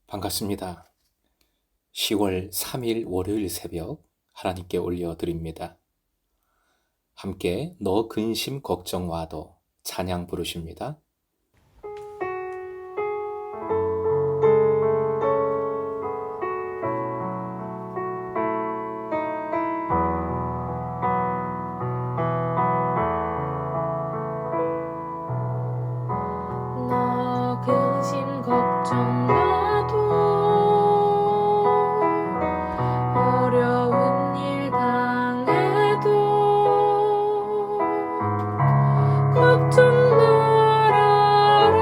반갑습니다. 10월 3일 월요일 새벽 하나님께 올려드립니다. 함께 너 근심 걱정 와도 찬양 부르십니다. 너 근심 걱정 마도 어려운 일 당해도 걱정 말아라.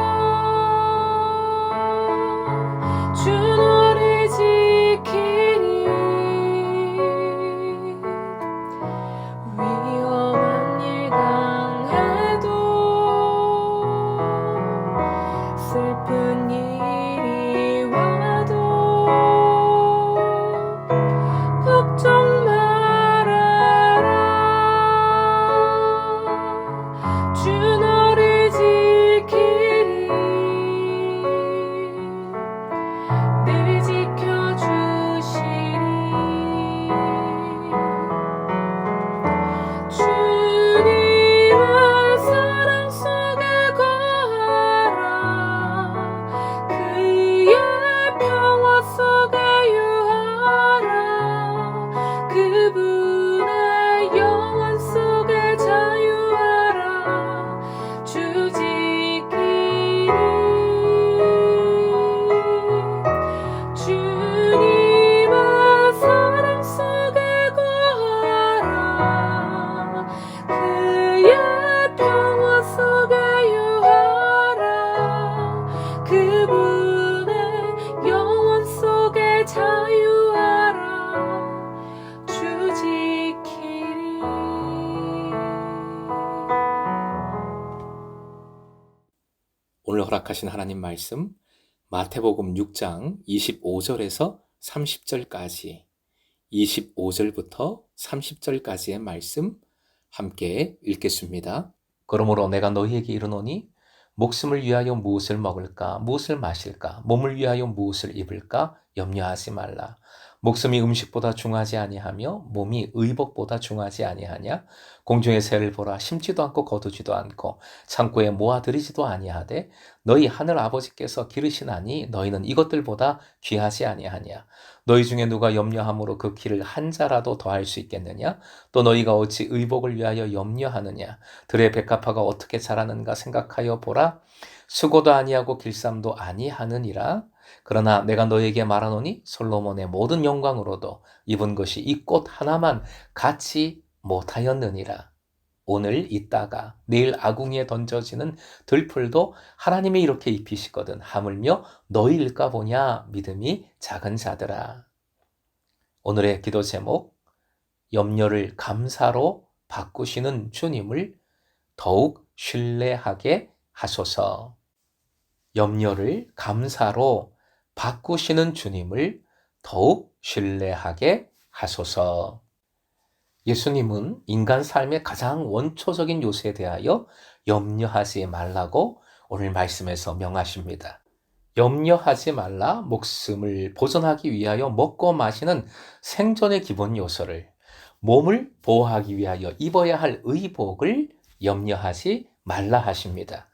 주 너를 지키리. 위험한 일 당해도 슬픈 일이 와도 걱정 말아라. 주 너를 지키리. 늘 지켜주시리. 주님은 사랑 속에 거하라. 그의 평화 속에 유하라. 그분의 영원 속에 자유하라. 주 지키리. 주님의 사랑 속에 거하라. 그의 평화 속에 유하라. 그분의 영원 속에 자유하라. 주 지키리. 오늘 허락하신 하나님 말씀 마태복음 6장 25절에서 30절까지 25절부터 30절까지의 말씀 함께 읽겠습니다. 그러므로 내가 너희에게 이르노니 목숨을 위하여 무엇을 먹을까 무엇을 마실까 몸을 위하여 무엇을 입을까 염려하지 말라. 목숨이 음식보다 중하지 아니하며 몸이 의복보다 중하지 아니하냐. 공중의 새를 보라. 심지도 않고 거두지도 않고 창고에 모아들이지도 아니하되 너희 하늘 아버지께서 기르시나니 너희는 이것들보다 귀하지 아니하냐. 너희 중에 누가 염려함으로 그 키를 한 자라도 더할 수 있겠느냐. 또 너희가 어찌 의복을 위하여 염려하느냐. 들의 백합화가 어떻게 자라는가 생각하여 보라. 수고도 아니하고 길쌈도 아니하느니라. 그러나 내가 너에게 말하노니 솔로몬의 모든 영광으로도 입은 것이 이 꽃 하나만 같이 못하였느니라. 오늘 있다가 내일 아궁이에 던져지는 들풀도 하나님이 이렇게 입히시거든 하물며 너희일까 보냐. 믿음이 작은 자들아. 오늘의 기도 제목, 염려를 감사로 바꾸시는 주님을 더욱 신뢰하게 하소서. 염려를 감사로 바꾸시는 주님을 더욱 신뢰하게 하소서. 예수님은 인간 삶의 가장 원초적인 요소에 대하여 염려하지 말라고 오늘 말씀에서 명하십니다. 염려하지 말라. 목숨을 보존하기 위하여 먹고 마시는 생존의 기본 요소를, 몸을 보호하기 위하여 입어야 할 의복을 염려하지 말라 하십니다.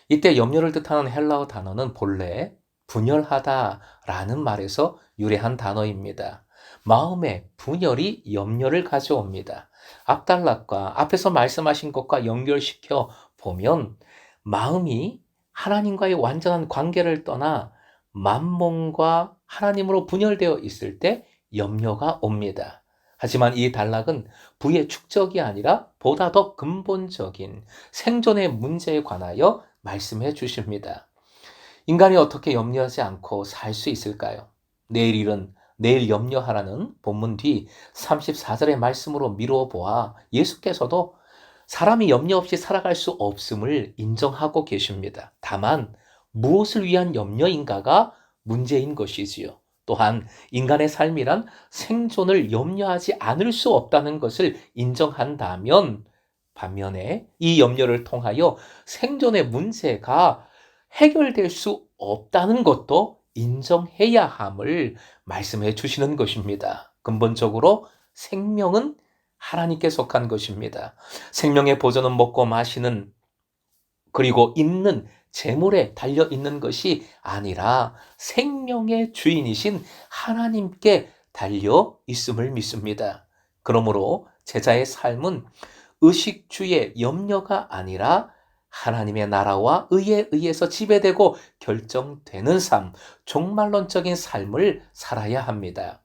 이때 염려를 뜻하는 헬라어 단어는 본래 분열하다라는 말에서 유래한 단어입니다. 마음의 분열이 염려를 가져옵니다. 압달락과 앞에서 말씀하신 것과 연결시켜 보면 마음이 하나님과의 완전한 관계를 떠나 만몬과 하나님으로 분열되어 있을 때 염려가 옵니다. 하지만 이 단락은 부의 축적이 아니라 보다 더 근본적인 생존의 문제에 관하여 말씀해 주십니다. 인간이 어떻게 염려하지 않고 살 수 있을까요? 내일 일은 내일 염려하라는 본문 뒤 34절의 말씀으로 미루어 보아 예수께서도 사람이 염려 없이 살아갈 수 없음을 인정하고 계십니다. 다만 무엇을 위한 염려인가가 문제인 것이지요. 또한 인간의 삶이란 생존을 염려하지 않을 수 없다는 것을 인정한다면 반면에 이 염려를 통하여 생존의 문제가 해결될 수 없다는 것도 인정해야 함을 말씀해 주시는 것입니다. 근본적으로 생명은 하나님께 속한 것입니다. 생명의 보존은 먹고 마시는 그리고 있는 재물에 달려 있는 것이 아니라 생명의 주인이신 하나님께 달려 있음을 믿습니다. 그러므로 제자의 삶은 의식주의 염려가 아니라 하나님의 나라와 의에 의해서 지배되고 결정되는 삶, 종말론적인 삶을 살아야 합니다.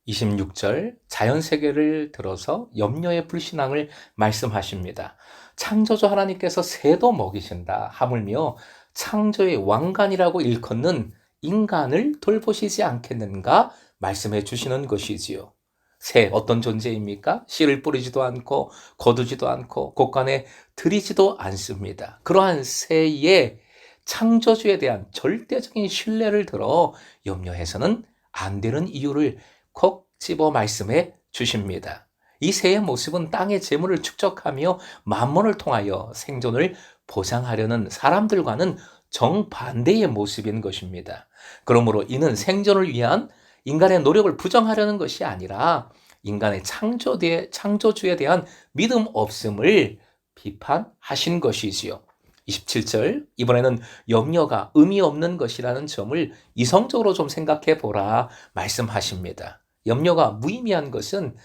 26절 자연세계를 들어서 염려의 불신앙을 말씀하십니다. 창조주 하나님께서 새도 먹이신다 하물며 창조의 왕관이라고 일컫는 인간을 돌보시지 않겠는가 말씀해 주시는 것이지요. 새 어떤 존재입니까? 씨를 뿌리지도 않고 거두지도 않고 곳간에 들이지도 않습니다. 그러한 새의 창조주에 대한 절대적인 신뢰를 들어 염려해서는 안 되는 이유를 콕 집어 말씀해 주십니다. 이 새의 모습은 땅의 재물을 축적하며 만몬을 통하여 생존을 보장하려는 사람들과는 정반대의 모습인 것입니다. 그러므로 이는 생존을 위한 인간의 노력을 부정하려는 것이 아니라 인간의 창조주에 대한 믿음 없음을 비판하신 것이지요. 27절 이번에는 염려가 의미 없는 것이라는 점을 이성적으로 좀 생각해 보라 말씀하십니다. 염려가 무의미한 것은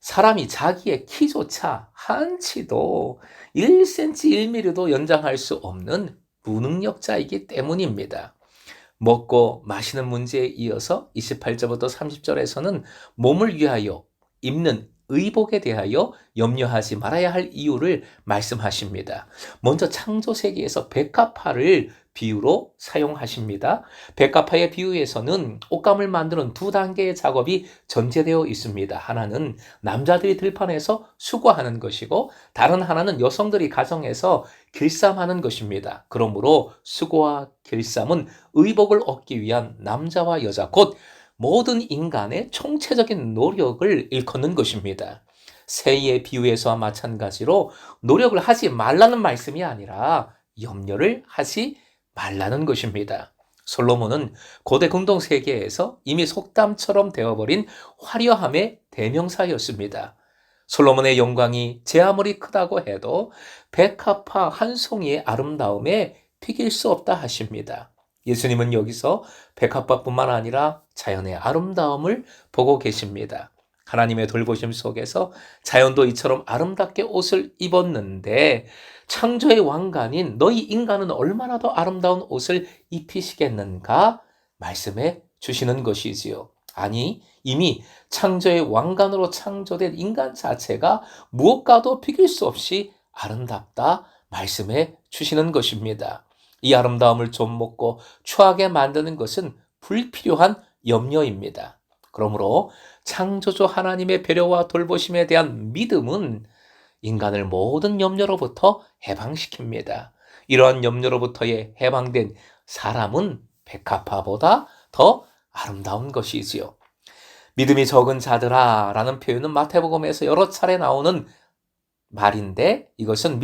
사람이 자기의 키조차 한치도 1cm, 1mm도 연장할 수 없는 무능력자이기 때문입니다. 먹고 마시는 문제에 이어서 28절부터 30절에서는 몸을 위하여 입는 의복에 대하여 염려하지 말아야 할 이유를 말씀하십니다. 먼저 창조 세계에서 백합화를 비유로 사용하십니다. 백합화의 비유에서는 옷감을 만드는 두 단계의 작업이 전제되어 있습니다. 하나는 남자들이 들판에서 수고하는 것이고 다른 하나는 여성들이 가정에서 길쌈하는 것입니다. 그러므로 수고와 길쌈은 의복을 얻기 위한 남자와 여자 곧 모든 인간의 총체적인 노력을 일컫는 것입니다. 새의 비유에서와 마찬가지로 노력을 하지 말라는 말씀이 아니라 염려를 하지 말라는 것입니다. 솔로몬은 고대 궁동 세계에서 이미 속담처럼 되어버린 화려함의 대명사였습니다. 솔로몬의 영광이 제 아무리 크다고 해도 백합화 한 송이의 아름다움에 비길 수 없다 하십니다. 예수님은 여기서 백합화뿐만 아니라 자연의 아름다움을 보고 계십니다. 하나님의 돌보심 속에서 자연도 이처럼 아름답게 옷을 입었는데 창조의 왕관인 너희 인간은 얼마나 더 아름다운 옷을 입히시겠는가 말씀해 주시는 것이지요. 아니 이미 창조의 왕관으로 창조된 인간 자체가 무엇과도 비길 수 없이 아름답다 말씀해 주시는 것입니다. 이 아름다움을 좀 먹고 추하게 만드는 것은 불필요한 염려입니다. 그러므로 창조주 하나님의 배려와 돌보심에 대한 믿음은 인간을 모든 염려로부터 해방시킵니다. 이러한 염려로부터의 해방된 사람은 백합화보다 더 아름다운 것이지요. 믿음이 적은 자들아 라는 표현은 마태복음에서 여러 차례 나오는 말인데 이것은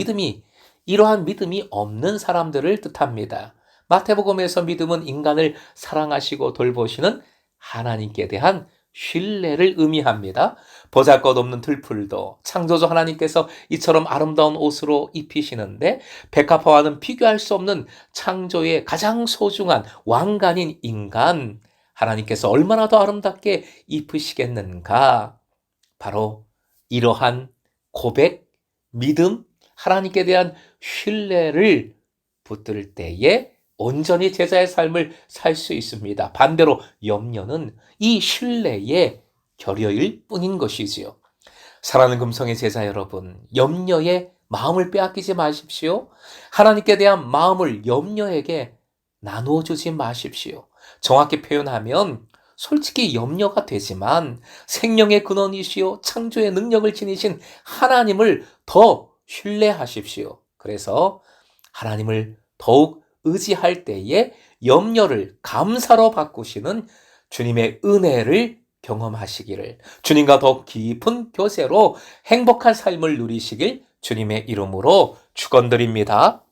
이러한 믿음이 없는 사람들을 뜻합니다. 마태복음에서 믿음은 인간을 사랑하시고 돌보시는 하나님께 대한 신뢰를 의미합니다. 보잘것없는 들풀도 창조주 하나님께서 이처럼 아름다운 옷으로 입히시는데 백합화와는 비교할 수 없는 창조의 가장 소중한 왕관인 인간 하나님께서 얼마나 더 아름답게 입히시겠는가. 바로 이러한 고백, 믿음, 하나님께 대한 신뢰를 붙들 때에 온전히 제자의 삶을 살 수 있습니다. 반대로 염려는 이 신뢰의 결여일 뿐인 것이지요. 사랑하는 금성의 제자 여러분, 염려에 마음을 빼앗기지 마십시오. 하나님께 대한 마음을 염려에게 나누어 주지 마십시오. 정확히 표현하면 솔직히 염려가 되지만 생명의 근원이시요 창조의 능력을 지니신 하나님을 더 신뢰하십시오. 그래서 하나님을 더욱 의지할 때에 염려를 감사로 바꾸시는 주님의 은혜를 경험하시기를, 주님과 더 깊은 교제로 행복한 삶을 누리시길 주님의 이름으로 축원드립니다.